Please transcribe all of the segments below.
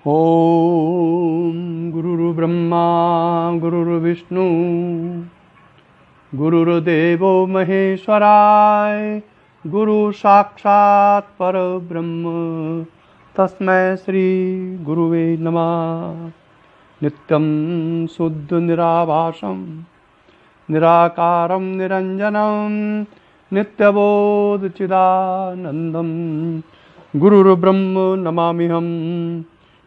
ओम गुरुर्ब्रह्मा गुरुर्विष्णु गुरुर्देवो महेश्वराय गुरु साक्षात् परब्रह्म तस्मै श्री गुरुवे नमः। नित्यं शुद्ध निराभासं निराकारं निरंजनं नित्यबोध चिदानंदं गुरुर्ब्रह्म नमाम्यहम्।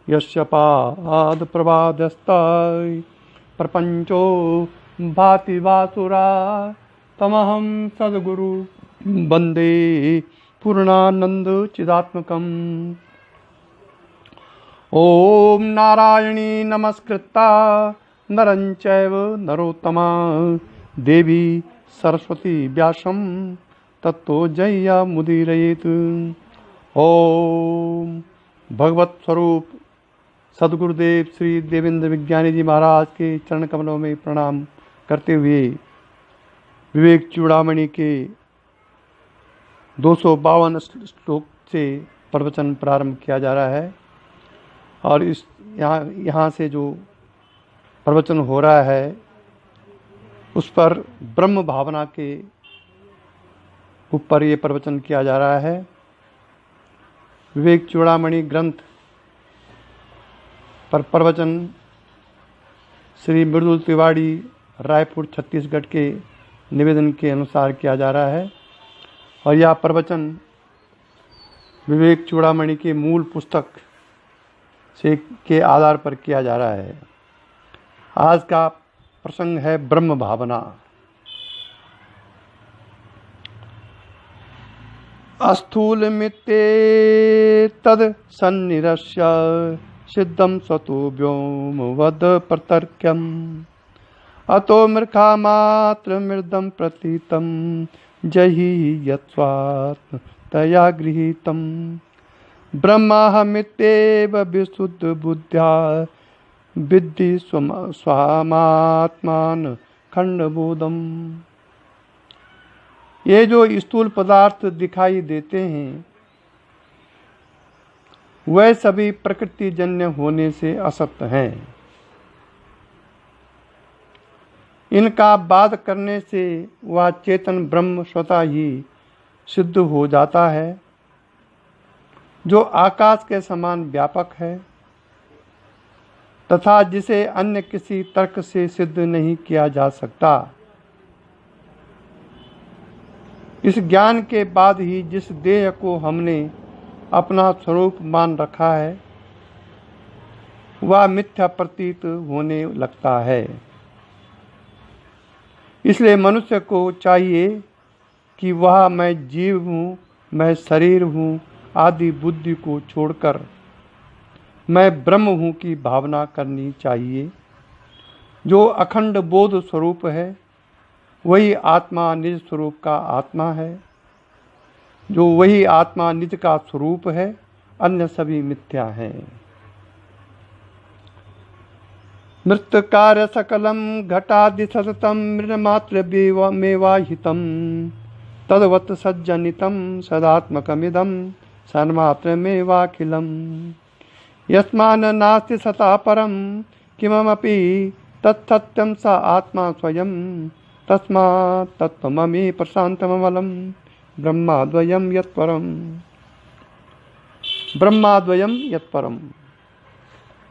यस्य पाद प्रभादस्ताय प्रपंचो भाति वासुरा तमहं सद्गुरु वंदे पूर्णानंद चिदात्मकम्। ओम नारायणी नमस्कृता नरं चैव नरोत्तमा देवी सरस्वती व्यासं ततो जयमुदीरयेत्। ओम भगवत स्वरूप सदगुरुदेव श्री देवेंद्र विज्ञानी जी महाराज के चरण कमलों में प्रणाम करते हुए विवेक चूड़ामणि के 252 श्लोक से प्रवचन प्रारंभ किया जा रहा है। और इस यहाँ से जो प्रवचन हो रहा है उस पर ब्रह्म भावना के ऊपर ये प्रवचन किया जा रहा है। विवेक चूड़ामणि ग्रंथ पर प्रवचन श्री मृदुल तिवारी रायपुर छत्तीसगढ़ के निवेदन के अनुसार किया जा रहा है। और यह प्रवचन विवेक चूड़ामणि के मूल पुस्तक से के आधार पर किया जा रहा है। आज का प्रसंग है ब्रह्म भावना। अस्थूलमिते तद सन्निरस्य सिद्धं स्वतो व्योमवद प्रतर्क्यम् अतो मृखामात्र मृदं प्रतीतं जहि यत्स्वात्मतया गृहीतं ब्रह्माहमित्येव विशुद्ध बुद्ध्या विद्धि स्वामात्मान खंडबोधम्। ये जो स्थूल पदार्थ दिखाई देते हैं वह सभी प्रकृति जन्य होने से असत हैं। इनका बाध करने से वह चेतन ब्रह्म स्वतः ही सिद्ध हो जाता है जो आकाश के समान व्यापक है तथा जिसे अन्य किसी तर्क से सिद्ध नहीं किया जा सकता। इस ज्ञान के बाद ही जिस देह को हमने अपना स्वरूप मान रखा है वह मिथ्या प्रतीत होने लगता है। इसलिए मनुष्य को चाहिए कि वह मैं जीव हूँ, मैं शरीर हूँ आदि बुद्धि को छोड़कर मैं ब्रह्म हूँ की भावना करनी चाहिए। जो अखंड बोध स्वरूप है वही आत्मा निज स्वरूप का आत्मा है। जो वही आत्मा निज का स्वरूप है, अन्य सभी मिथ्या हैं। मृत्युकार सकलम घटादि सततम मृन्मात्र मेवाहितम तद्वत् सज्जनितम सदात्मकमिदम सन्मात्रमेवाखिलम यस्मान् नास्ति सता परम किमपि तत्सत्यं स आत्मा स्वयं तस्मात् तत्त्वममि प्रशान्तममलं ब्रह्माद्वयं यत्परम। ब्रह्माद्वयं यत्परम।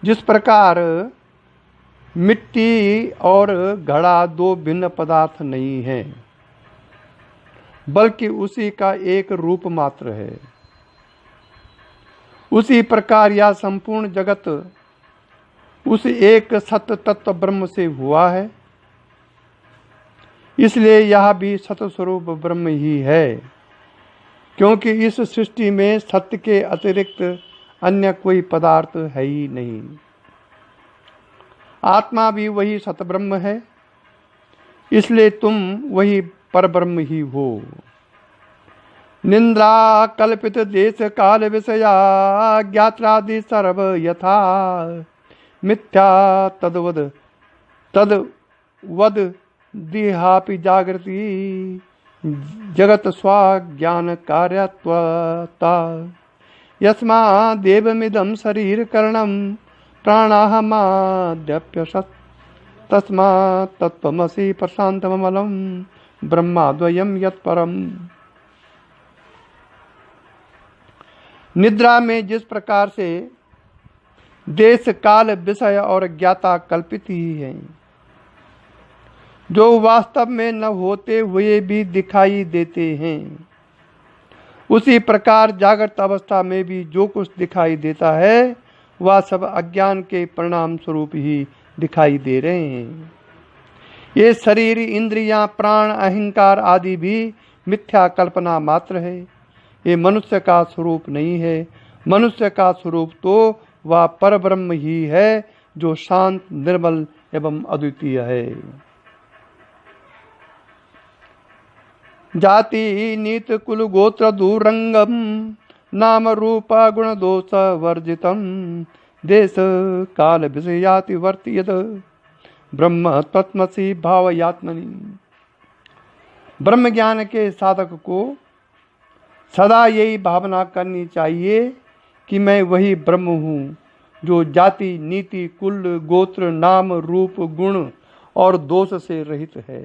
जिस प्रकार मिट्टी और घड़ा दो भिन्न पदार्थ नहीं है बल्कि उसी का एक रूप मात्र है, उसी प्रकार यह संपूर्ण जगत उस एक सत्य तत्व ब्रह्म से हुआ है। इसलिए यह भी सत्य स्वरूप ब्रह्म ही है, क्योंकि इस सृष्टि में सत्य के अतिरिक्त अन्य कोई पदार्थ है ही नहीं। आत्मा भी वही सत ब्रह्म है, इसलिए तुम वही परब्रह्म ही हो। निंद्रा कल्पित देश काल विषया ज्ञात्रादि सर्व यथा मिथ्या तद्वद देहापि जागृति जगत स्वाज्ञान कार्यत्वता यस्मादेवमिदं शरीरकरणं प्राणाहमाद्यप्यशत् तस्मात् तत्त्वमसि प्रशान्तममलं ब्रह्माद्वयं यत्परम्। निद्रा में जिस प्रकार से देश काल विषय और ज्ञाता कल्पित ही हैं, जो वास्तव में न होते हुए भी दिखाई देते हैं, उसी प्रकार जागृत अवस्था में भी जो कुछ दिखाई देता है वह सब अज्ञान के परिणाम स्वरूप ही दिखाई दे रहे हैं। ये शरीर, इंद्रियां, प्राण, अहंकार आदि भी मिथ्या कल्पना मात्र है। ये मनुष्य का स्वरूप नहीं है। मनुष्य का स्वरूप तो वह परब्रह्म ही है जो शांत, निर्मल एवं अद्वितीय है। जाति नीत कुल गोत्र दूरंगम नाम रूप गुण दोष वर्जितम देश काल विषयाति वर्तियत ब्रह्म तत्मसि भावयात्मनि। ब्रह्म ज्ञान के साधक को सदा यही भावना करनी चाहिए कि मैं वही ब्रह्म हूँ जो जाति, नीति, कुल, गोत्र, नाम, रूप, गुण और दोष से रहित है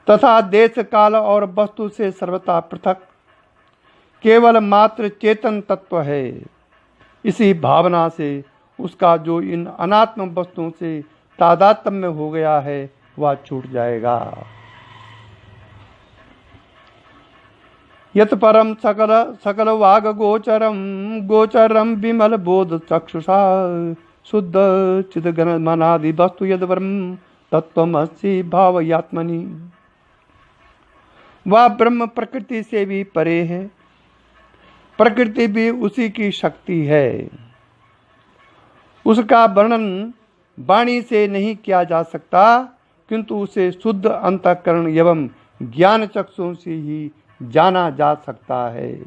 तथा देश, काल और वस्तु से सर्वथा पृथक केवल मात्र चेतन तत्व है। इसी भावना से उसका जो इन अनात्म वस्तुओं से तादात्म्य हो गया है वह छूट जाएगा। यत परम सकल सकल वाग गोचरम गोचरम विमल बोध चक्षुषा शुद्ध चिद गण मनादि वस्तु यद ब्रह्म तत्वमसि भावयात्मनि। वह ब्रह्म प्रकृति से भी परे है, प्रकृति भी उसी की शक्ति है। उसका वर्णन वाणी से नहीं किया जा सकता, किंतु उसे शुद्ध अंतःकरण एवं ज्ञान चक्षुओं से ही जाना जा सकता है।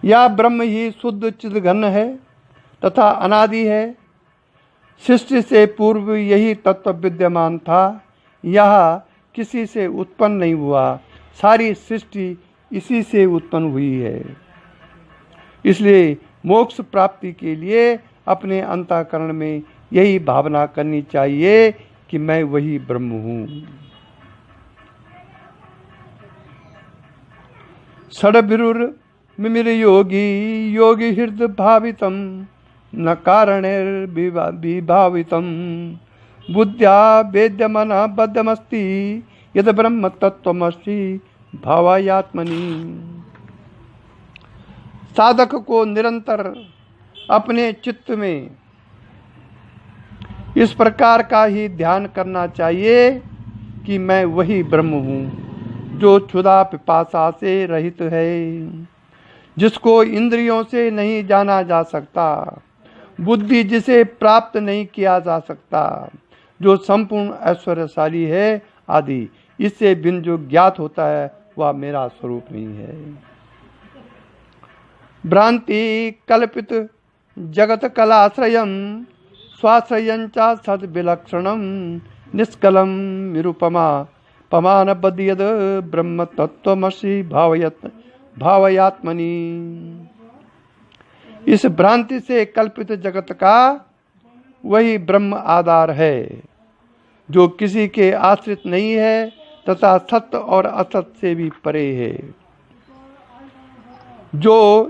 यह ब्रह्म ही शुद्ध चिद्घन है तथा अनादि है। सृष्टि से पूर्व यही तत्व विद्यमान था। यह किसी से उत्पन्न नहीं हुआ, सारी सृष्टि इसी से उत्पन्न हुई है। इसलिए मोक्ष प्राप्ति के लिए अपने अंतःकरण में यही भावना करनी चाहिए कि मैं वही ब्रह्म हूँ। षड्भिरुर मिमिर योगी योगी हृदय भावितम न कारणैर्विभावितम बुद्ध्या वेद्यमना बद्धमस्ति यद ब्रह्म तत्वमस्ति भावायात्मनि। साधक को निरंतर अपने चित्त में इस प्रकार का ही ध्यान करना चाहिए कि मैं वही ब्रह्म हूँ जो क्षुधा पिपासा से रहित है, जिसको इंद्रियों से नहीं जाना जा सकता, बुद्धि जिसे प्राप्त नहीं किया जा सकता, जो संपूर्ण ऐश्वर्यशाली है आदि। इससे बिन जो ज्ञात होता है वह मेरा स्वरूप नहीं है। भ्रांति कल्पित जगत कलाश्रयम स्वाश्रयंचा सद विलक्षणम निष्कलम निरुपमा पमान बद्यद ब्रह्म तत्वमसि भावयात्मनि। इस भ्रांति से कल्पित जगत का वही ब्रह्म आधार है जो किसी के आश्रित नहीं है तथा सत्य और असत से भी परे है, जो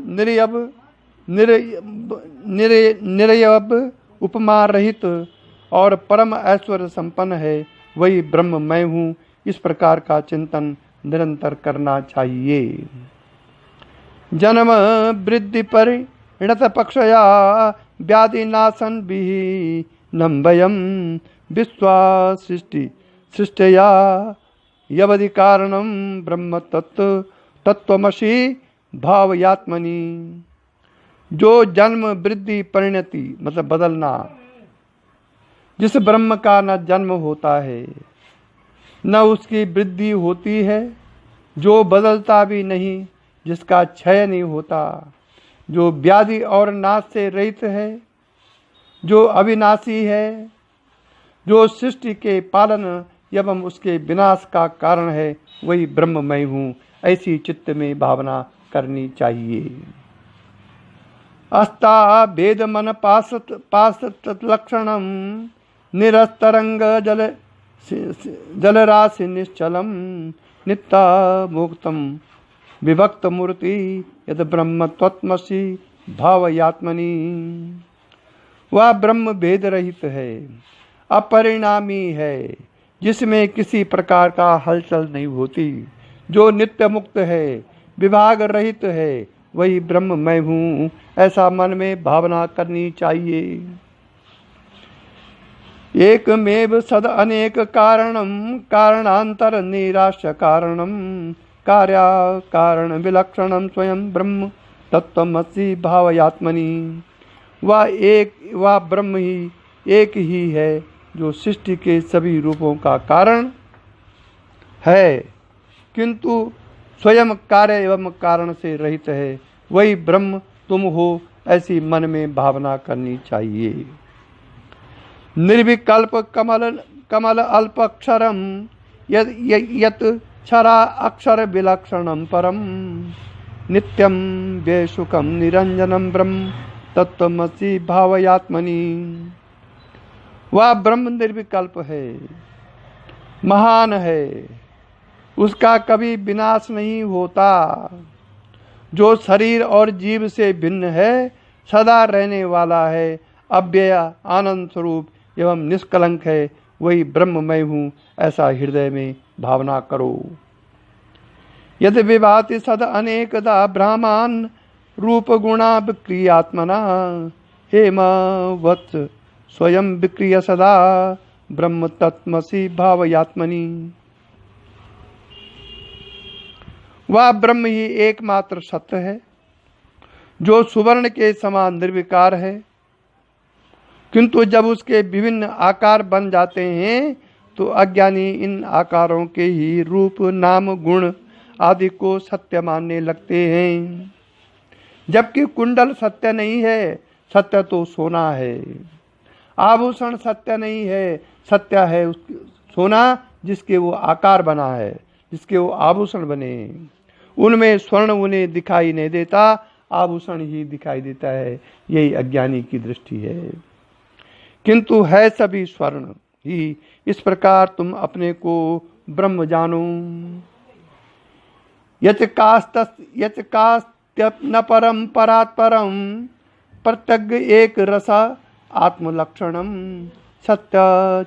निर्यब उपमा रहित और परम ऐश्वर्य संपन्न है। वही ब्रह्म मैं हूँ। इस प्रकार का चिंतन निरंतर करना चाहिए। जन्म वृद्धि परिणत पक्षया व्याधि नाशन विहीनम्बयम् विश्वा सृष्टि सृष्टया यवदि कारणम ब्रह्म तत्वमसि भावयात्मनि। जो जन्म वृद्धि परिणति मतलब बदलना, जिस ब्रह्म का न जन्म होता है न उसकी वृद्धि होती है, जो बदलता भी नहीं, जिसका क्षय नहीं होता, जो व्याधि और नाश से रहित है, जो अविनाशी है, जो सृष्टि के पालन एवं उसके विनाश का कारण है, वही ब्रह्म मैं हूँ। ऐसी चित्त में भावना करनी चाहिए। अस्ता भेद मन पासत लक्षणम निरस्तरंग जलराशि निश्चलम नित्या मुक्तम विभक्त मूर्ति यद ब्रह्म त्वत्मसि भावयात्मनि। वह ब्रह्म भेद रहित है, अपरिणामी है, जिसमें किसी प्रकार का हलचल नहीं होती, जो नित्य मुक्त है, विभाग रहित है, वही ब्रह्म मैं हूँ, ऐसा मन में भावना करनी चाहिए। एकमेव सद अनेक कारणम कारणांतर निराश्य कारणम कार्या कारण विलक्षणम स्वयं ब्रह्म तत्वमसि भावयात्मनि। वह ब्रह्म ही एक ही है जो सृष्टि के सभी रूपों का कारण है, किंतु स्वयं कार्य एवं कारण से रहित है। वही ब्रह्म तुम हो, ऐसी मन में भावना करनी चाहिए। निर्विकल्प कमल अल्पक्षरम यत क्षरा अक्षर विलक्षणम परम नित्यम व्यसुखम निरंजनम ब्रह्म तत्वमसि भावयात्मनि। वह ब्रह्म निर्विकल्प है, महान है, उसका कभी विनाश नहीं होता, जो शरीर और जीव से भिन्न है, सदा रहने वाला है, अव्यय आनंद स्वरूप एवं निष्कलंक है। वही ब्रह्म मैं हूँ, ऐसा हृदय में भावना करो। यदि विभाति सद अनेकदा ब्राह्मण रूप गुणा विक्रियात्मना हेमवत् स्वयं विक्रिय सदा ब्रह्म तत्मसि भावयात्मनि। वह ब्रह्म ही एकमात्र सत्य है, जो सुवर्ण के समान निर्विकार है, किंतु जब उसके विभिन्न आकार बन जाते हैं तो अज्ञानी इन आकारों के ही रूप नाम गुण आदि को सत्य मानने लगते हैं, जबकि कुंडल सत्य नहीं है, सत्य तो सोना है। आभूषण सत्य नहीं है, सत्य है सोना जिसके वो आकार बना है, जिसके वो आभूषण बने। उनमें स्वर्ण उन्हें दिखाई नहीं देता, आभूषण ही दिखाई देता है। यही अज्ञानी की दृष्टि है, किंतु है सभी स्वर्ण ही। इस प्रकार तुम अपने को ब्रह्म जानो। यचकास्त्यन परम परात्परम प्रत्यग एक रसा आत्मलक्षणम सत्य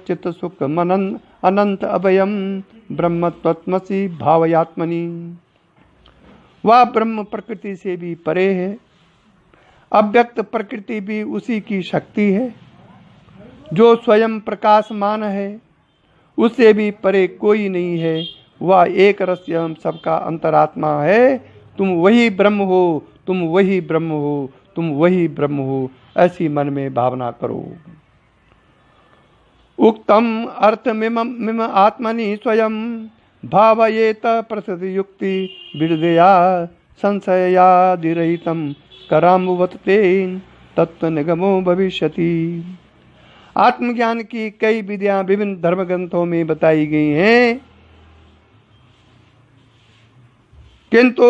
चित सुख मनन अनंत अभयम ब्रह्म तत्मसि भावयात्मनि। वह ब्रह्म प्रकृति से भी परे है, अव्यक्त प्रकृति भी उसी की शक्ति है, जो स्वयं प्रकाशमान है, उससे भी परे कोई नहीं है। वह एक रस एवं सबका अंतरात्मा है। तुम वही ब्रह्म हो, तुम वही ब्रह्म हो, तुम वही ब्रह्म हो, ऐसी मन में भावना करो। उक्तम अर्थ मिम आत्मनि स्वयं भावयेत प्रसिद्धि युक्ति विदया संशयादिरहितम कराम्बुवत तेन तत्व निगमो भविष्यति। आत्मज्ञान की कई विधियां विभिन्न धर्म ग्रंथों में बताई गई हैं, किंतु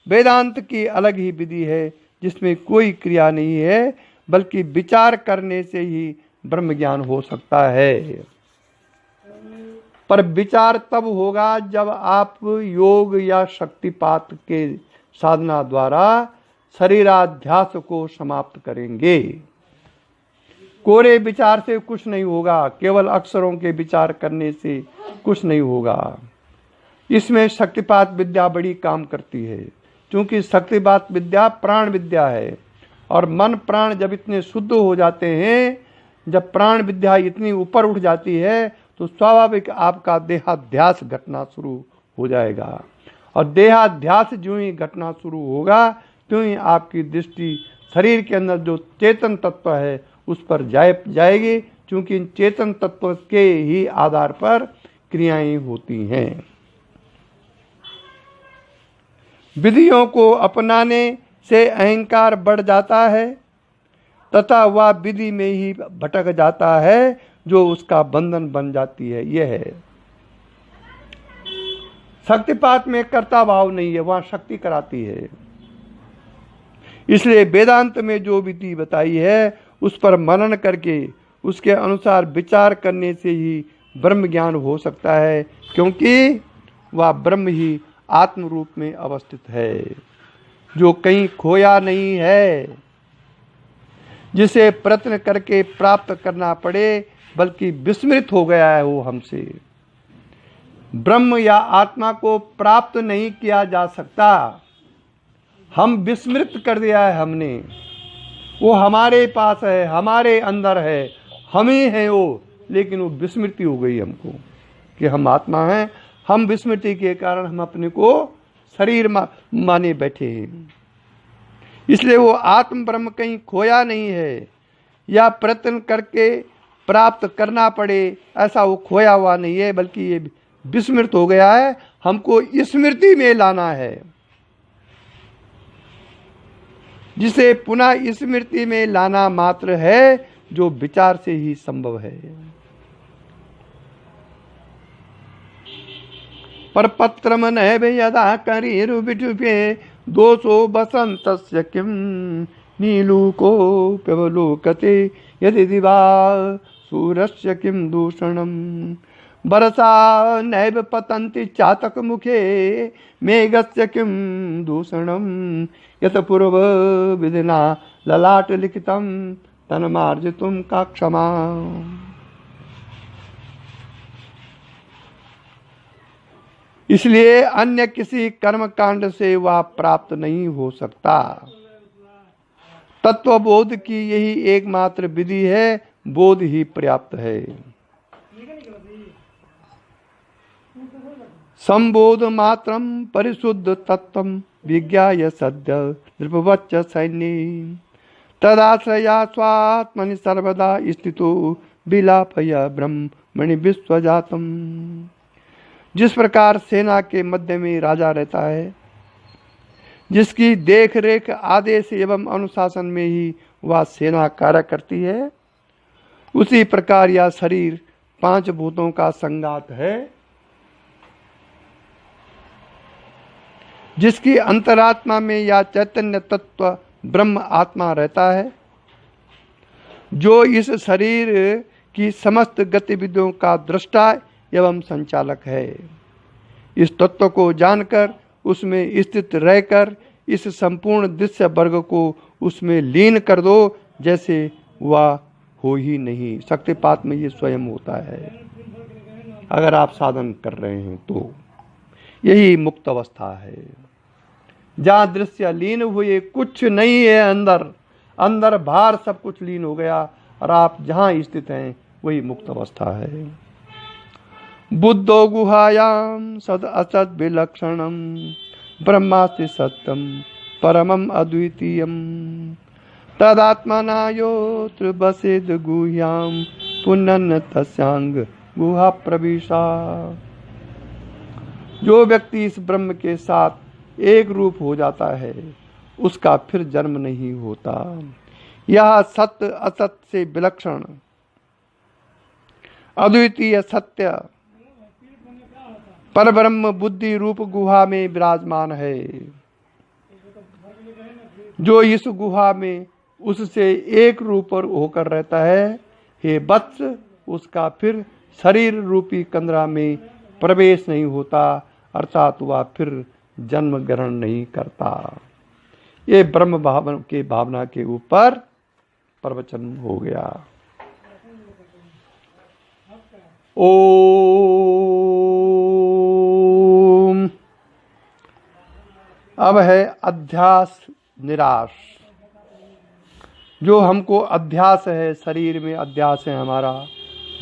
वेदांत की अलग ही विधि है, जिसमें कोई क्रिया नहीं है, बल्कि विचार करने से ही ब्रह्म ज्ञान हो सकता है। पर विचार तब होगा जब आप योग या शक्तिपात के साधना द्वारा शरीराध्यास को समाप्त करेंगे। कोरे विचार से कुछ नहीं होगा, केवल अक्षरों के विचार करने से कुछ नहीं होगा। इसमें शक्तिपात विद्या बड़ी काम करती है, क्योंकि शक्तिपात विद्या प्राण विद्या है, और मन प्राण जब इतने शुद्ध हो जाते हैं, जब प्राण विद्या इतनी ऊपर उठ जाती है, तो स्वाभाविक आपका देहाध्यास घटना शुरू हो जाएगा, और देहाध्यास जो ही घटना शुरू होगा, त्यों ही आपकी दृष्टि शरीर के अंदर जो चेतन तत्व है उस पर जाएगी, क्योंकि इन चेतन तत्व के ही आधार पर क्रियाएं होती हैं। विधियों को अपनाने से अहंकार बढ़ जाता है तथा वह विधि में ही भटक जाता है, जो उसका बंधन बन जाती है। यह है शक्तिपात में कर्ता भाव नहीं है, वहां शक्ति कराती है। इसलिए वेदांत में जो विधि बताई है उस पर मनन करके उसके अनुसार विचार करने से ही ब्रह्म ज्ञान हो सकता है, क्योंकि वह ब्रह्म ही आत्म रूप में अवस्थित है, जो कहीं खोया नहीं है, जिसे प्रयत्न करके प्राप्त करना पड़े, बल्कि विस्मृत हो गया है वो हमसे। ब्रह्म या आत्मा को प्राप्त नहीं किया जा सकता, हम विस्मृत कर दिया है हमने। वो हमारे पास है, हमारे अंदर है, हम ही हैं वो, लेकिन वो विस्मृति हो गई हमको कि हम आत्मा हैं। हम विस्मृति के कारण हम अपने को शरीर माने बैठे हैं। इसलिए वो आत्म ब्रह्म कहीं खोया नहीं है, या प्रयत्न करके प्राप्त करना पड़े ऐसा वो खोया हुआ नहीं है, बल्कि ये विस्मृत हो गया है, हमको स्मृति में लाना है, जिसे पुनः स्मृति में लाना मात्र है, जो विचार से ही संभव है। पर पत्रम नैव यदा करीरुविटुपे दोषो बसंतस्य किम नीलूको प्यवलोकते यदि दिवा सूरस्य किम दूषणम बरसा नैव पतन्ति चातक मुखे मेघस्य किम दूषणम यत पूर्व विधिना ललाट लिखितम तन्मार्जितुम का क्षमा। इसलिए अन्य किसी कर्म कांड से वह प्राप्त नहीं हो सकता। तत्वबोध की यही एकमात्र विधि है, बोध ही पर्याप्त है। संबोध मात्रम परिशुद्ध तत्वम विज्ञाय सद्य नृपवच्च सैन्य तदाश्रया स्वात्मनि सर्वदा स्थितो विलापय ब्रह्मणि विश्वजातम। जिस प्रकार सेना के मध्य में राजा रहता है, जिसकी देख रेख आदेश एवं अनुशासन में ही वह सेना कार्य करती है, उसी प्रकार यह शरीर पांच भूतों का संगात है, जिसकी अंतरात्मा में यह चैतन्य तत्व ब्रह्म आत्मा रहता है, जो इस शरीर की समस्त गतिविधियों का दृष्टा एवं संचालक है। इस तत्व को जानकर उसमें स्थित रहकर इस संपूर्ण दृश्य वर्ग को उसमें लीन कर दो, जैसे वह हो ही नहीं। शक्तिपात में ये स्वयं होता है, अगर आप साधन कर रहे हैं तो। यही मुक्त अवस्था है, जहाँ दृश्य लीन हुए, कुछ नहीं है अंदर, अंदर बाहर सब कुछ लीन हो गया, और आप जहाँ स्थित हैं वही मुक्त अवस्था है। बुद्धो गुहायां सद असद विलक्षणम ब्रह्मास्ति सत्यम परमम अद्वितीयम तदात्मना योत्र बसेद गुह्याम पुनन्न तस्यांग गुहा प्रविशा। जो व्यक्ति इस ब्रह्म के साथ एक रूप हो जाता है, उसका फिर जन्म नहीं होता। यह सत्य असत से विलक्षण अद्वितीय सत्य परब्रह्म बुद्धि रूप गुहा में विराजमान है। जो इस गुहा में उससे एक रूप होकर रहता है, हे वत्स, उसका फिर शरीर रूपी कंदरा में प्रवेश नहीं होता, अर्थात वह फिर जन्म ग्रहण नहीं करता। ये ब्रह्म भावन के भावना के ऊपर प्रवचन हो गया। ओम। अब है अध्यास निराश। जो हमको अध्यास है, शरीर में अध्यास है हमारा,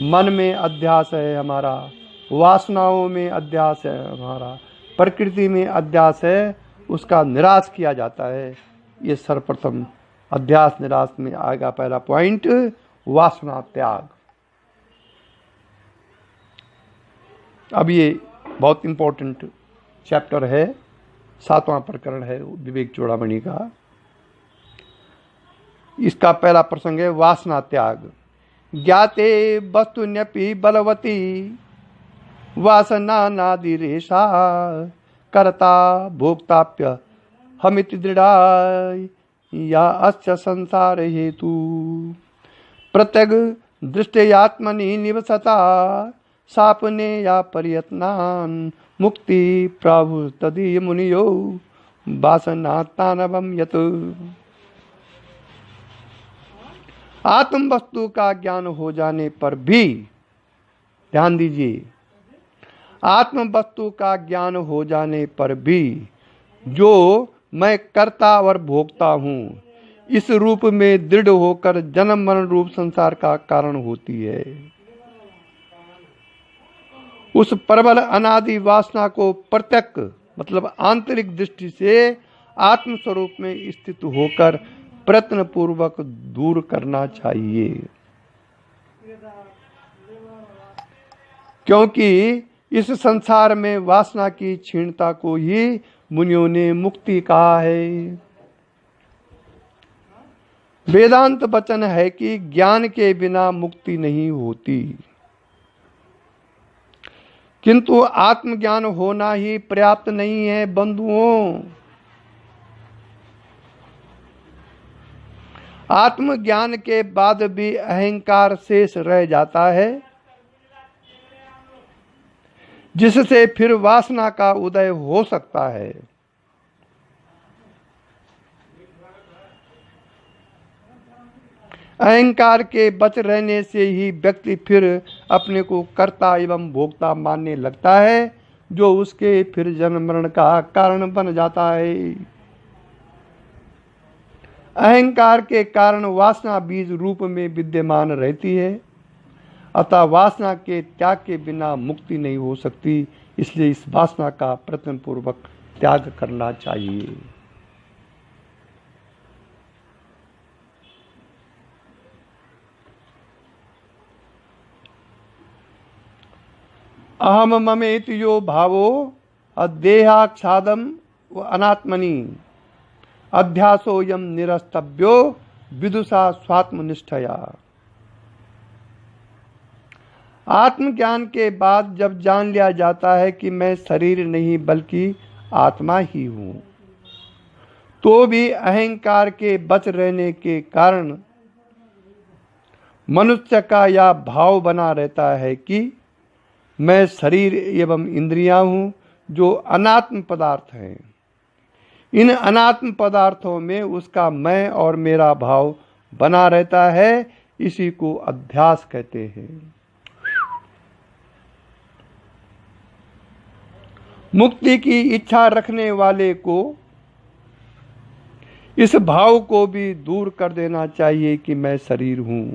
मन में अध्यास है हमारा, वासनाओं में अध्यास है हमारा, प्रकृति में अध्यास है, उसका निराश किया जाता है। ये सर्वप्रथम अध्यास निराश में आएगा पहला पॉइंट, वासना त्याग। अब ये बहुत इंपॉर्टेंट चैप्टर है, 7वां प्रकरण है विवेक चूड़ामणि का। इसका पहला प्रसंग है वासना त्याग। ज्ञाते वस्तुन्यपि बलवती वासना नादिरेशा कर्ता भोक्ताप्य हमिति दृढ़ा या अस्य संसार हेतु प्रत्यग दृष्टयात्मनि निवसता सापने या प्रयत्नान मुक्ति प्रभु तदीय मुनियो वासनात्मानवम यत। आत्म वस्तु का ज्ञान हो जाने पर भी, ध्यान दीजिए, आत्म वस्तु का ज्ञान हो जाने पर भी जो मैं कर्ता और भोक्ता हूँ इस रूप में दृढ़ होकर जन्म मरण रूप संसार का कारण होती है, उस प्रबल अनादि वासना को प्रत्यक्ष मतलब आंतरिक दृष्टि से आत्म स्वरूप में स्थित होकर प्रयत्न पूर्वक दूर करना चाहिए। क्योंकि इस संसार में वासना की क्षीणता को ही मुनियों ने मुक्ति कहा है। वेदांत वचन है कि ज्ञान के बिना मुक्ति नहीं होती, किंतु आत्मज्ञान होना ही पर्याप्त नहीं है बंधुओं। आत्मज्ञान के बाद भी अहंकार शेष रह जाता है, जिससे फिर वासना का उदय हो सकता है। अहंकार के बच रहने से ही व्यक्ति फिर अपने को कर्ता एवं भोक्ता मानने लगता है, जो उसके फिर जन्म मरण का कारण बन जाता है। अहंकार के कारण वासना बीज रूप में विद्यमान रहती है, अतः वासना के त्याग के बिना मुक्ति नहीं हो सकती। इसलिए इस वासना का प्रयत्न पूर्वक त्याग करना चाहिए। अहम ममेति यो भावो अदेहाक्षादम व अनात्मनि अध्यासोयम निरस्तव्यो विदुषा स्वात्मनिष्ठया। आत्मज्ञान के बाद जब जान लिया जाता है कि मैं शरीर नहीं बल्कि आत्मा ही हूँ, तो भी अहंकार के बच रहने के कारण मनुष्य का यह भाव बना रहता है कि मैं शरीर एवं इंद्रियां हूँ जो अनात्म पदार्थ हैं। इन अनात्म पदार्थों में उसका मैं और मेरा भाव बना रहता है। इसी को अध्यास कहते हैं। मुक्ति की इच्छा रखने वाले को इस भाव को भी दूर कर देना चाहिए कि मैं शरीर हूं,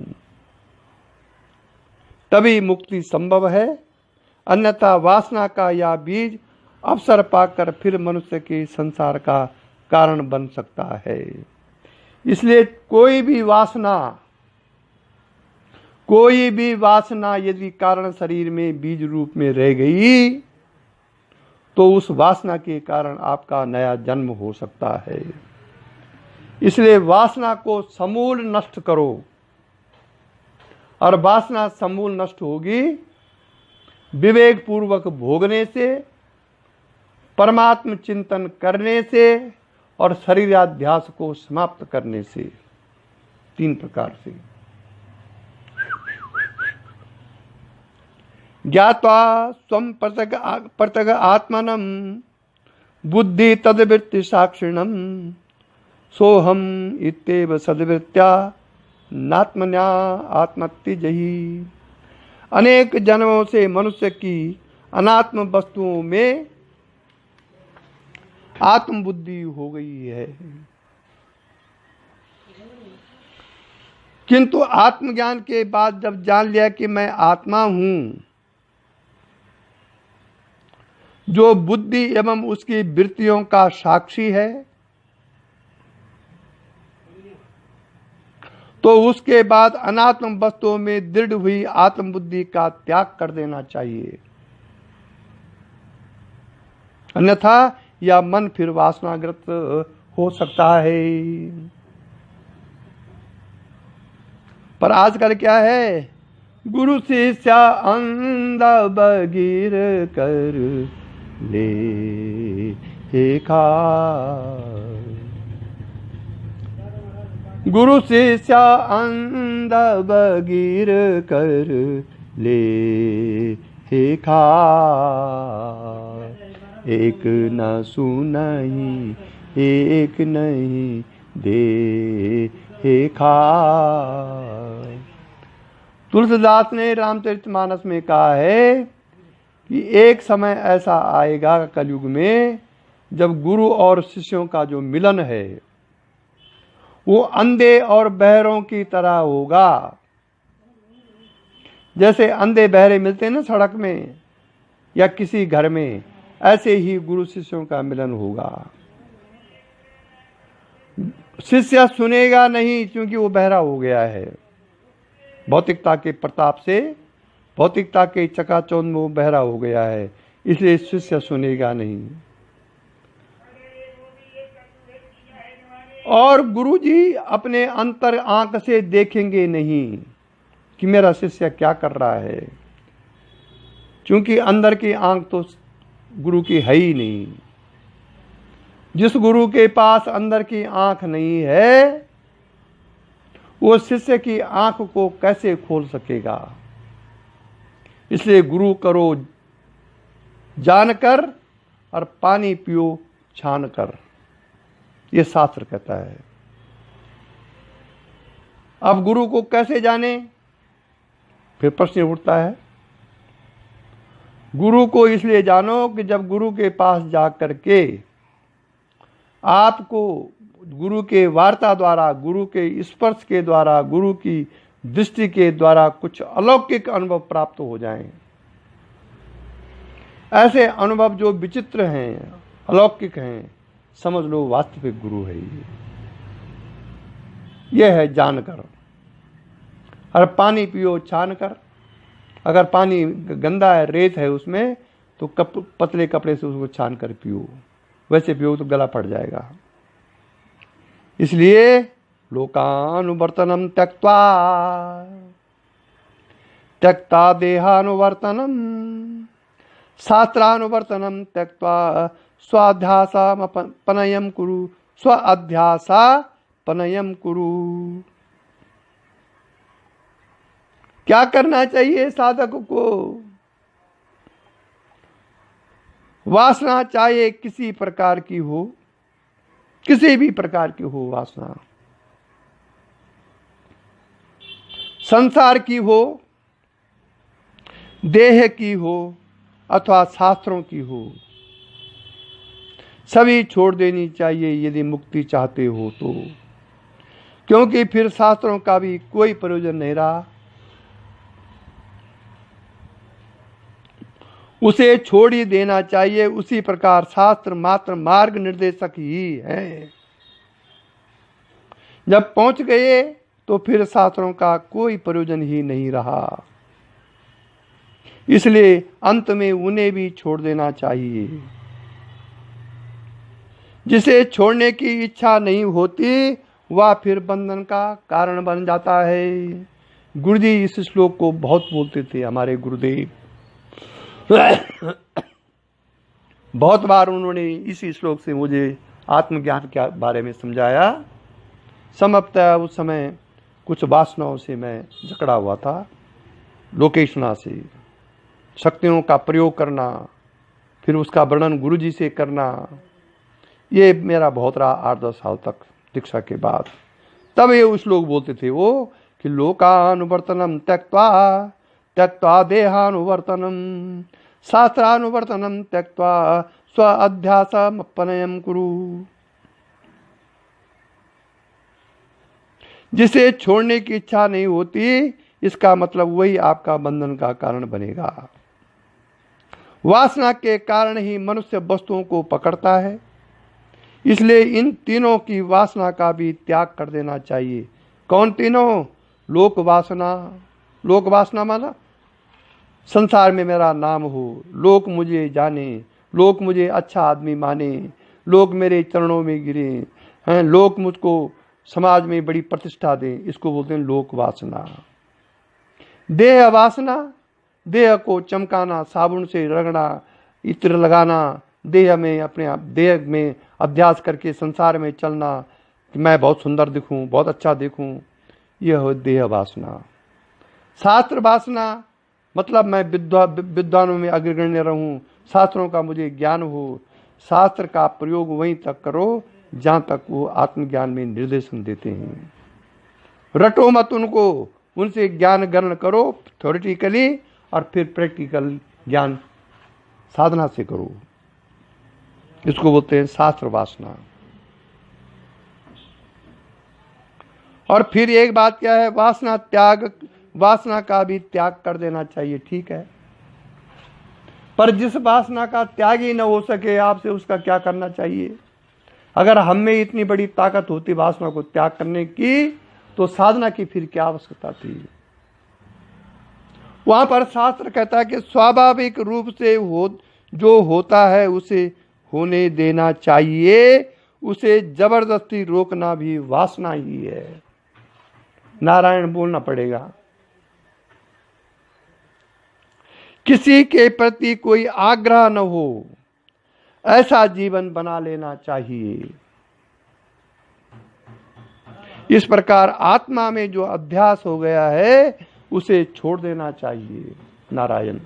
तभी मुक्ति संभव है। अन्यथा वासना का यह बीज अवसर पाकर फिर मनुष्य के संसार का कारण बन सकता है। इसलिए कोई भी वासना यदि कारण शरीर में बीज रूप में रह गई तो उस वासना के कारण आपका नया जन्म हो सकता है। इसलिए वासना को समूल नष्ट करो, और वासना समूल नष्ट होगी विवेक पूर्वक भोगने से, परमात्म चिंतन करने से और शरीराध्यास को समाप्त करने से। 3 प्रकार से। ज्ञात्वा स्वं प्रत्यग आत्मनम बुद्धि तद्वृत्ति साक्षिणम सोहम इत्येव सद्वृत्त्या नात्मन्या आत्मत्यजहि। अनेक जन्मों से मनुष्य की अनात्म वस्तुओं में आत्मबुद्धि हो गई है, किंतु आत्मज्ञान के बाद जब जान लिया कि मैं आत्मा हूं, जो बुद्धि एवं उसकी वृत्तियों का साक्षी है, तो उसके बाद अनात्म वस्तुओं में दृढ़ हुई आत्मबुद्धि का त्याग कर देना चाहिए। अन्यथा यह मन फिर वासनाग्रस्त हो सकता है। पर आजकल क्या है, गुरु शिष्य अंध बगीर कर ले खा। गुरु शिष्या अंध बगीर कर ले हे खा, एक न सुनहि एक नहीं दे हे खा। तुलसीदास ने रामचरितमानस में कहा है कि एक समय ऐसा आएगा कलयुग में जब गुरु और शिष्यों का जो मिलन है वो अंधे और बहरों की तरह होगा। जैसे अंधे बहरे मिलते हैं ना सड़क में या किसी घर में, ऐसे ही गुरु शिष्यों का मिलन होगा। शिष्य सुनेगा नहीं क्योंकि वो बहरा हो गया है, भौतिकता के प्रताप से, भौतिकता के चकाचौंध में वो बहरा हो गया है, इसलिए शिष्य सुनेगा नहीं। और गुरुजी अपने अंतर आंख से देखेंगे नहीं कि मेरा शिष्य क्या कर रहा है, क्योंकि अंदर की आंख तो गुरु की है ही नहीं। जिस गुरु के पास अंदर की आंख नहीं है वो शिष्य की आंख को कैसे खोल सकेगा। इसलिए गुरु करो जानकर और पानी पियो छानकर, ये शास्त्र कहता है। अब गुरु को कैसे जाने, फिर प्रश्न उठता है। गुरु को इसलिए जानो कि जब गुरु के पास जाकर के आपको गुरु के वार्ता द्वारा, गुरु के स्पर्श के द्वारा, गुरु की दृष्टि के द्वारा कुछ अलौकिक अनुभव प्राप्त हो जाएं। ऐसे अनुभव जो विचित्र हैं, अलौकिक हैं, समझ लो वास्तविक गुरु है ये है जानकर। और पानी पियो छानकर। अगर पानी गंदा है, रेत है उसमें, तो पतले कपड़े से उसको छान कर पियो, वैसे पियो तो गला फट जाएगा। इसलिए लोकानुवर्तनम त्यक्त्वा, त्यक्ता देहानुवर्तनम, शास्त्रानुवर्तनम त्यक्त्वा स्वाध्यासापनयम कुरु, स्वाध्यासापनयम कुरु। क्या करना चाहिए साधक को? वासना चाहे किसी प्रकार की हो, किसी भी प्रकार की हो वासना, संसार की हो, देह की हो अथवा शास्त्रों की हो, सभी छोड़ देनी चाहिए यदि मुक्ति चाहते हो तो, क्योंकि फिर शास्त्रों का भी कोई प्रयोजन नहीं रहा। उसे छोड़ ही देना चाहिए। उसी प्रकार शास्त्र मात्र मार्ग निर्देशक ही है। जब पहुंच गए तो फिर शास्त्रों का कोई प्रयोजन ही नहीं रहा। इसलिए अंत में उन्हें भी छोड़ देना चाहिए। जिसे छोड़ने की इच्छा नहीं होती वह फिर बंधन का कारण बन जाता है। गुरुजी इस श्लोक को बहुत बोलते थे, हमारे गुरुदेव। बहुत बार उन्होंने इसी श्लोक से मुझे आत्मज्ञान के बारे में समझाया। संभवतः उस समय कुछ वासनाओं से मैं जकड़ा हुआ था, लोकेशना से, शक्तियों का प्रयोग करना, फिर उसका वर्णन गुरुजी से करना, ये मेरा बहुत रहा 8-10 साल तक दीक्षा के बाद। तब ये उस लोग बोलते थे वो कि लोकानुवर्तनम त्यक्त्वा, त्यक्त्वा देहानुवर्तनम, शास्त्रानुवर्तनम त्यक्त्वा स्व अध्यासमपनयम कुरु। जिसे छोड़ने की इच्छा नहीं होती, इसका मतलब वही आपका बंधन का कारण बनेगा। वासना के कारण ही मनुष्य वस्तुओं को पकड़ता है। इसलिए इन तीनों की वासना का भी त्याग कर देना चाहिए। कौन तीनों? लोक वासना। लोक वासना माना संसार में मेरा नाम हो, लोग मुझे जाने, लोग मुझे अच्छा आदमी माने, लोग मेरे चरणों में गिरे हैं, लोग मुझको समाज में बड़ी प्रतिष्ठा दें, इसको बोलते हैं लोक वासना। देह वासना, देह को चमकाना, साबुन से रगड़ना, इत्र लगाना, देह में अपने देह में अभ्यास करके संसार में चलना, कि मैं बहुत सुंदर दिखूं, बहुत अच्छा दिखूं, यह हो देह वासना। शास्त्र वासना मतलब मैं विद्वानों में अग्रगण्य रहूं, शास्त्रों का मुझे ज्ञान हो। शास्त्र का प्रयोग वहीं तक करो जहां तक वो आत्मज्ञान में निर्देशन देते हैं। रटो मत उनको, उनसे ज्ञान ग्रहण करो थ्योरेटिकली और फिर प्रैक्टिकल ज्ञान साधना से करो। इसको बोलते हैं शास्त्र वासना। और फिर एक बात क्या है, वासना का भी त्याग कर देना चाहिए, ठीक है, पर जिस वासना का त्याग ही न हो सके आपसे उसका क्या करना चाहिए। अगर हम में इतनी बड़ी ताकत होती वासना को त्याग करने की तो साधना की फिर क्या आवश्यकता थी। वहां पर शास्त्र कहता है कि स्वाभाविक रूप से जो होता है उसे होने देना चाहिए, उसे जबरदस्ती रोकना भी वासना ही है। नारायण बोलना पड़ेगा। किसी के प्रति कोई आग्रह न हो, ऐसा जीवन बना लेना चाहिए। इस प्रकार आत्मा में जो अभ्यास हो गया है उसे छोड़ देना चाहिए। नारायण।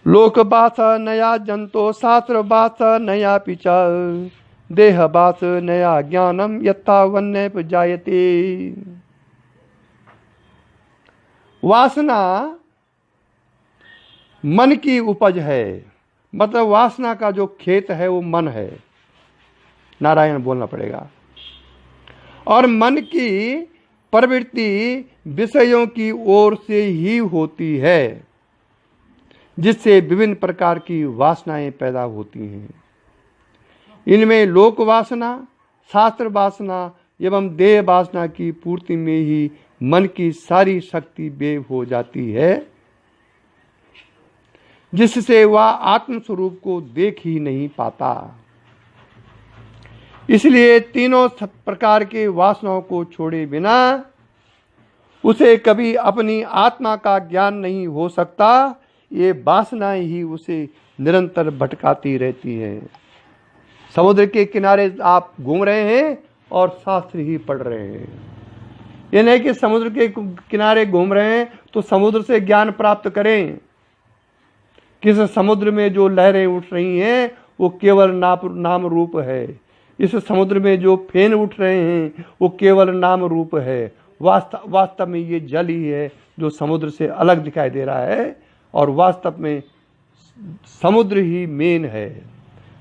लोक बास नया जंतो, शास्त्र बास नया पिचा, देह बास नया ज्ञानम, यथा वन्य जायते। वासना मन की उपज है, मतलब वासना का जो खेत है वो मन है। नारायण बोलना पड़ेगा। और मन की प्रवृत्ति विषयों की ओर से ही होती है, जिससे विभिन्न प्रकार की वासनाएं पैदा होती हैं। इनमें लोक वासना, शास्त्र वासना एवं देह वासना की पूर्ति में ही मन की सारी शक्ति व्यय हो जाती है, जिससे वह आत्म स्वरूप को देख ही नहीं पाता। इसलिए तीनों प्रकार के वासनाओं को छोड़े बिना उसे कभी अपनी आत्मा का ज्ञान नहीं हो सकता। ये वासनाएं ही उसे निरंतर भटकाती रहती हैं। समुद्र के किनारे आप घूम रहे हैं और शास्त्र ही पढ़ रहे हैं। ये नहीं कि समुद्र के किनारे घूम रहे हैं तो समुद्र से ज्ञान प्राप्त करें। किस समुद्र में जो लहरें उठ रही हैं वो केवल नाम रूप है। इस समुद्र में जो फेन उठ रहे हैं वो केवल नाम रूप है। वास्तव में ये जल ही है जो समुद्र से अलग दिखाई दे रहा है, और वास्तव में समुद्र ही मेन है।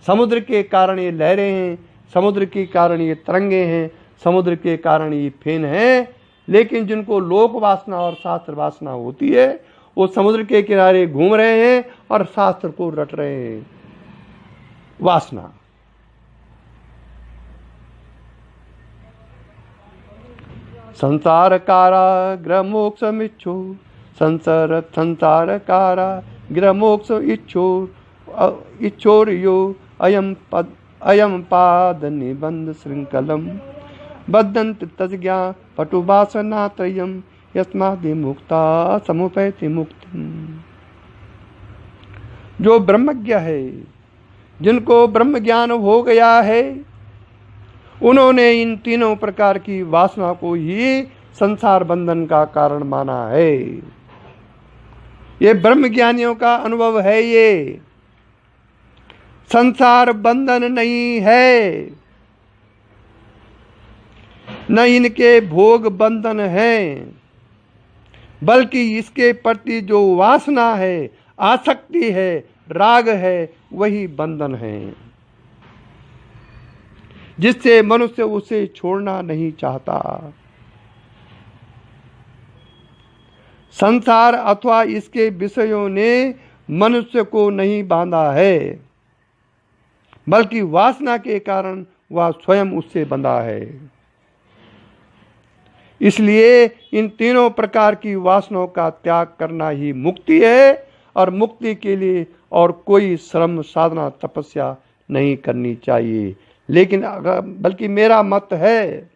समुद्र के कारण ये लहरें हैं, समुद्र के कारण ये तरंगे हैं, समुद्र के कारण ये फेन है। लेकिन जिनको लोक वासना और शास्त्र वासना होती है वो समुद्र के किनारे घूम रहे हैं और शास्त्र को रट रहे हैं। वासना संसार काराग्र मोक्ष इच्छो, संसार काराग्र मोक्ष इच्छोर्यो अयम पाद निबंध श्रृंखलम बद्धन्ति तज्ज्ञा पटुवासना त्रयम् यस्मादि मुक्ता समुपैति मुक्ति। जो ब्रह्मज्ञ है, जिनको ब्रह्म ज्ञान हो गया है, उन्होंने इन तीनों प्रकार की वासना को ही संसार बंधन का कारण माना है। ये ब्रह्म ज्ञानियों का अनुभव है। ये संसार बंधन नहीं है, न इनके भोग बंधन है, बल्कि इसके प्रति जो वासना है, आसक्ति है, राग है, वही बंधन है, जिससे मनुष्य उसे छोड़ना नहीं चाहता। संसार अथवा इसके विषयों ने मनुष्य को नहीं बांधा है, बल्कि वासना के कारण वह स्वयं उससे बंधा है। इसलिए इन तीनों प्रकार की वासनाओं का त्याग करना ही मुक्ति है, और मुक्ति के लिए और कोई श्रम साधना तपस्या नहीं करनी चाहिए। लेकिन बल्कि मेरा मत है,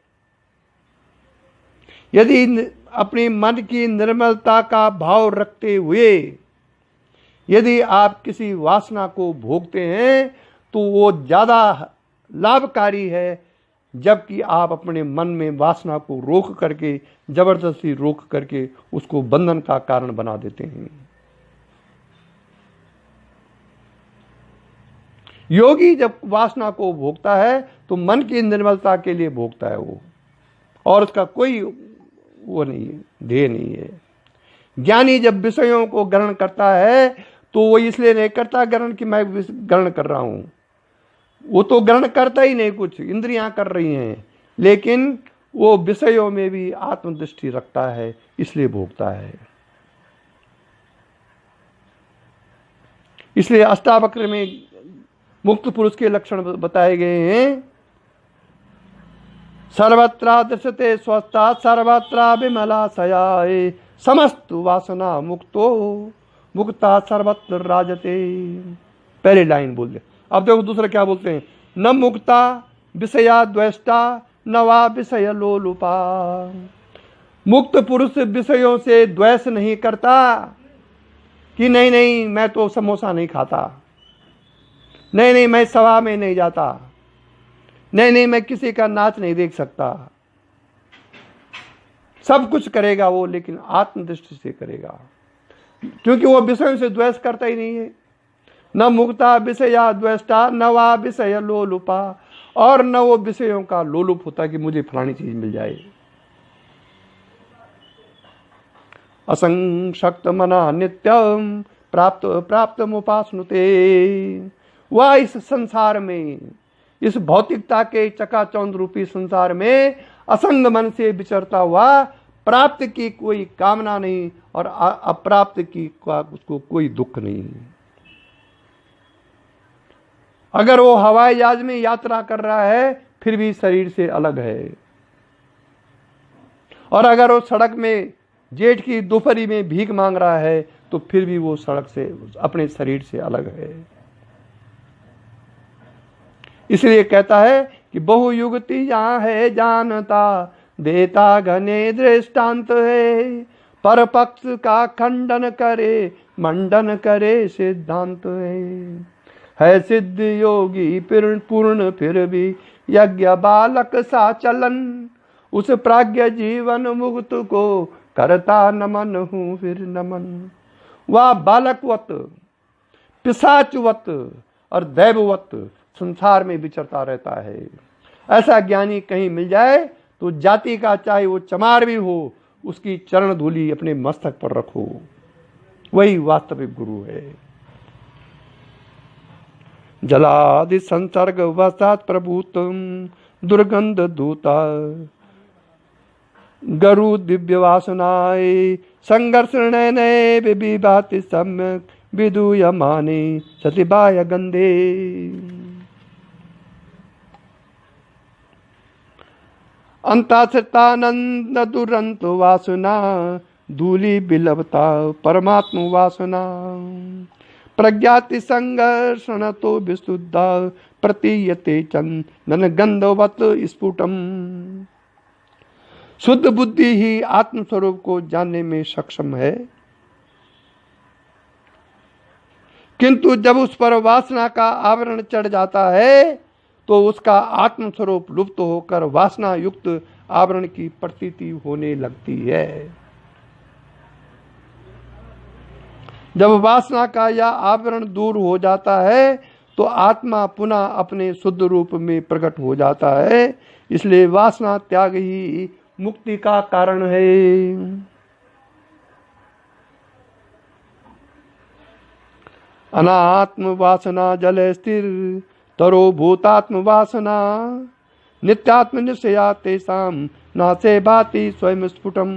यदि अपनी मन की निर्मलता का भाव रखते हुए यदि आप किसी वासना को भोगते हैं तो वो ज़्यादा लाभकारी है, जबकि आप अपने मन में वासना को रोक करके, जबरदस्ती रोक करके उसको बंधन का कारण बना देते हैं। योगी जब वासना को भोगता है तो मन की निर्मलता के लिए भोगता है वो, और उसका कोई वो नहीं है, ध्येय नहीं है। ज्ञानी जब विषयों को ग्रहण करता है तो वो इसलिए नहीं करता ग्रहण कि मैं ग्रहण कर रहा हूं, वो तो ग्रहण करता ही नहीं, कुछ इंद्रियां कर रही हैं, लेकिन वो विषयों में भी आत्मदृष्टि रखता है, इसलिए भोगता है। इसलिए अष्टावक्र में मुक्त पुरुष के लक्षण बताए गए हैं। सर्वत्र दृश्यते स्वस्था सर्वत्र विमलाशयाय समस्त वासना मुक्तो मुक्ता सर्वत्र राजते। पहली लाइन बोल दे। अब देखो दूसरा क्या बोलते हैं, न मुक्ता विषया द्वेष्टा न वा विषय लोलुपा। मुक्त पुरुष विषयों से द्वेष नहीं करता कि नहीं नहीं मैं तो समोसा नहीं खाता, नहीं नहीं मैं सभा में नहीं जाता, नहीं नहीं मैं किसी का नाच नहीं देख सकता। सब कुछ करेगा वो, लेकिन आत्मदृष्टि से करेगा, क्योंकि वो विषयों से द्वेष करता ही नहीं है। न मुक्ता विषया द्वेष्टा न वा विषय लोलुपा, और न वो विषयों का लोलुप होता कि मुझे फलानी चीज मिल जाए। असंशक्त मना नित्यम प्राप्त प्राप्त मुपास्नुते। वह इस संसार में, इस भौतिकता के चकाचौंध रूपी संसार में असंग मन से विचरता हुआ प्राप्त की कोई कामना नहीं और अप्राप्त की उसको कोई दुख नहीं। अगर वो हवाई जहाज में यात्रा कर रहा है फिर भी शरीर से अलग है, और अगर वो सड़क में जेठ की दोपहरी में भीख मांग रहा है तो फिर भी वो सड़क से, अपने शरीर से अलग है। इसलिए कहता है कि बहु युगति जहां है जानता देता घने दृष्टांत है, पर पक्ष का खंडन करे मंडन करे सिद्धांत है सिद्ध योगी पूर्ण फिर भी यज्ञ बालक सा चलन, उस प्राज्ञ जीवन मुक्त को करता नमन हूं फिर नमन। वह बालकवत, पिशाचवत और दैववत संसार में विचरता रहता है। ऐसा ज्ञानी कहीं मिल जाए तो जाति का चाहे वो चमार भी हो, उसकी चरण धूलि अपने मस्तक पर रखो, वही वास्तविक गुरु है। जलादि संसर्ग वसात प्रभुतम दुर्गंध दूता गरु दिव्य वासनाए संघर्ष नये विभाति सम्यक विदूयमाने सतिबाय गंधे। अंताश्रितानंद दुरंत वासना धूलि बिलवता परमात्म वासना, प्रज्ञाति संघर्षण तो विशुद्धा प्रतीयते चंदन गंधवत स्फुटम। शुद्ध बुद्धि ही आत्मस्वरूप को जानने में सक्षम है, किंतु जब उस पर वासना का आवरण चढ़ जाता है तो उसका आत्मस्वरूप लुप्त होकर वासना युक्त आवरण की प्रतीति होने लगती है। जब वासना का यह आवरण दूर हो जाता है तो आत्मा पुनः अपने शुद्ध रूप में प्रकट हो जाता है। इसलिए वासना त्याग ही मुक्ति का कारण है। अनात्म वासना जल स्थिर तरो भूतात्म वासना, नित्यात्म निश्चया तेषाम नासे भाति स्वयं स्फुटम।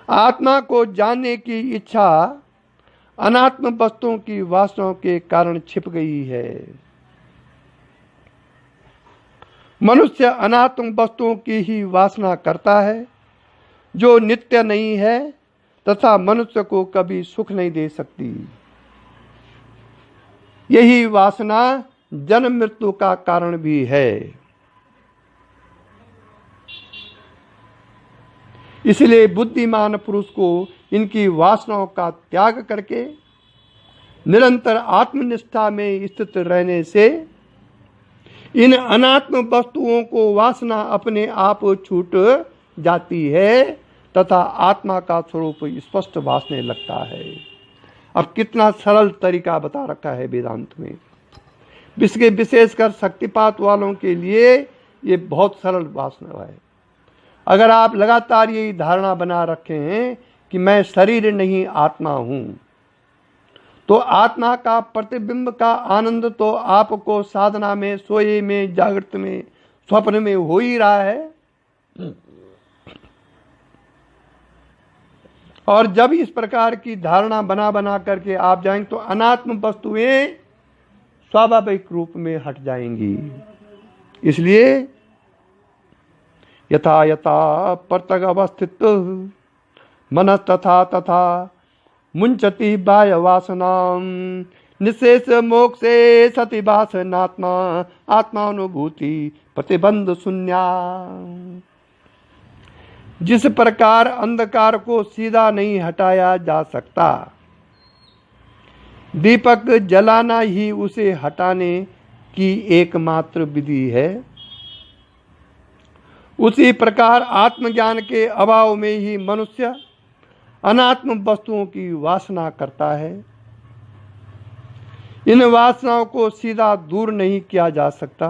आत्मा को जानने की इच्छा अनात्म वस्तुओं की वासनाओं के कारण छिप गई है। मनुष्य अनात्म वस्तुओं की ही वासना करता है जो नित्य नहीं है तथा मनुष्य को कभी सुख नहीं दे सकती। यही वासना जन्म मृत्यु का कारण भी है। इसलिए बुद्धिमान पुरुष को इनकी वासनाओं का त्याग करके निरंतर आत्मनिष्ठा में स्थित रहने से इन अनात्म वस्तुओं को वासना अपने आप छूट जाती है तथा आत्मा का स्वरूप स्पष्ट भासने लगता है। अब कितना सरल तरीका बता रखा है वेदांत में। विशेषकर शक्तिपात वालों के लिए ये बहुत सरल वासना है। अगर आप लगातार यही धारणा बना रखे हैं कि मैं शरीर नहीं आत्मा हूं, तो आत्मा का प्रतिबिंब का आनंद तो आपको साधना में, सोए में, जागृत में, स्वप्न में हो ही रहा है। और जब इस प्रकार की धारणा बना बना करके आप जाएंगे तो अनात्म वस्तुएं स्वाभाविक रूप में हट जाएंगी। इसलिए यथा यथा परतग अवस्थित मनस तथा तथा मुंचति बाह्य वासनाम निशेष मोक्षे सति वासनात्मा आत्मानुभूति प्रतिबंध शून्या। जिस प्रकार अंधकार को सीधा नहीं हटाया जा सकता, दीपक जलाना ही उसे हटाने की एकमात्र विधि है, उसी प्रकार आत्मज्ञान के अभाव में ही मनुष्य अनात्म वस्तुओं की वासना करता है। इन वासनाओं को सीधा दूर नहीं किया जा सकता।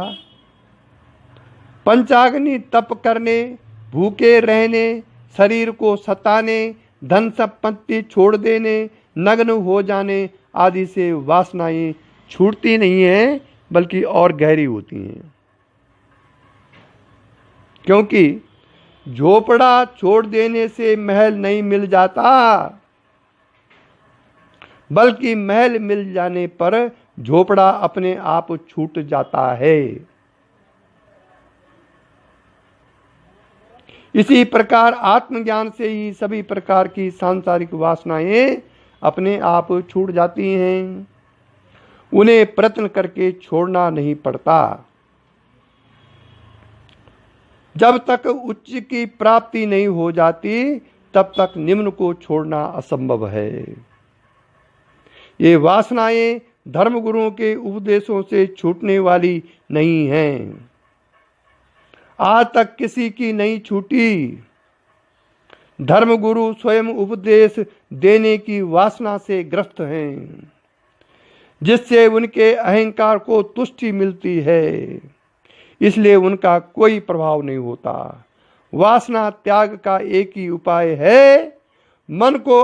पंचाग्नि तप करने, भूखे रहने, शरीर को सताने, धन संपत्ति छोड़ देने, नग्न हो जाने आदि से वासनाएं छूटती नहीं हैं, बल्कि और गहरी होती हैं। क्योंकि झोपड़ा छोड़ देने से महल नहीं मिल जाता, बल्कि महल मिल जाने पर झोपड़ा अपने आप छूट जाता है। इसी प्रकार आत्मज्ञान से ही सभी प्रकार की सांसारिक वासनाएं अपने आप छूट जाती हैं। उन्हें प्रयत्न करके छोड़ना नहीं पड़ता। जब तक उच्च की प्राप्ति नहीं हो जाती, तब तक निम्न को छोड़ना असंभव है। ये वासनाएं धर्मगुरुओं के उपदेशों से छूटने वाली नहीं हैं। आज तक किसी की नहीं छूटी। धर्मगुरु स्वयं उपदेश देने की वासना से ग्रस्त हैं, जिससे उनके अहंकार को तुष्टि मिलती है, इसलिए उनका कोई प्रभाव नहीं होता। वासना त्याग का एक ही उपाय है, मन को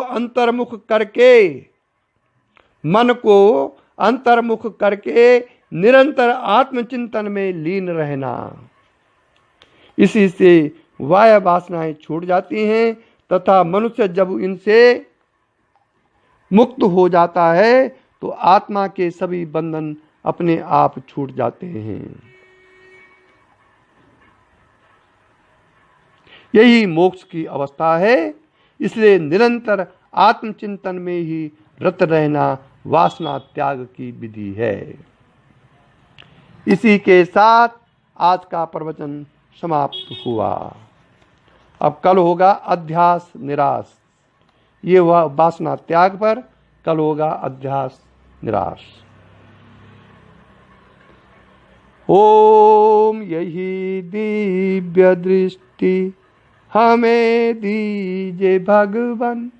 अंतर्मुख करके निरंतर आत्मचिंतन में लीन रहना। इसी से वाह्य वासनाएं छूट जाती हैं तथा मनुष्य जब इनसे मुक्त हो जाता है तो आत्मा के सभी बंधन अपने आप छूट जाते हैं। यही मोक्ष की अवस्था है। इसलिए निरंतर आत्मचिंतन में ही रत रहना वासना त्याग की विधि है। इसी के साथ आज का प्रवचन समाप्त हुआ। अब कल होगा अध्यास निराश। ये हुआ वासना त्याग पर, कल होगा अध्यास निराश। ओम यही दिव्य दृष्टि हमें दीजे भगवान,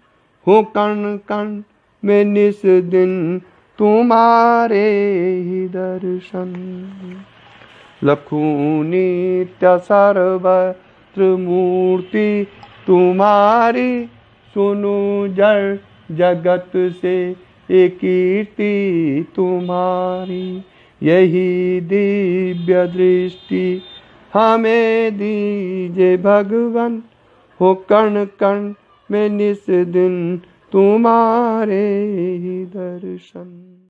हो कण कण में निस दिन तुम्हारे ही दर्शन। लखू नित्य सर्वत्र मूर्ति तुम्हारी, सुनु जड़ जगत से एक कीर्ति तुम्हारी। यही दिव्य दृष्टि हमें दीजे भगवान, हो कण कण में निस दिन तुम्हारे ही दर्शन।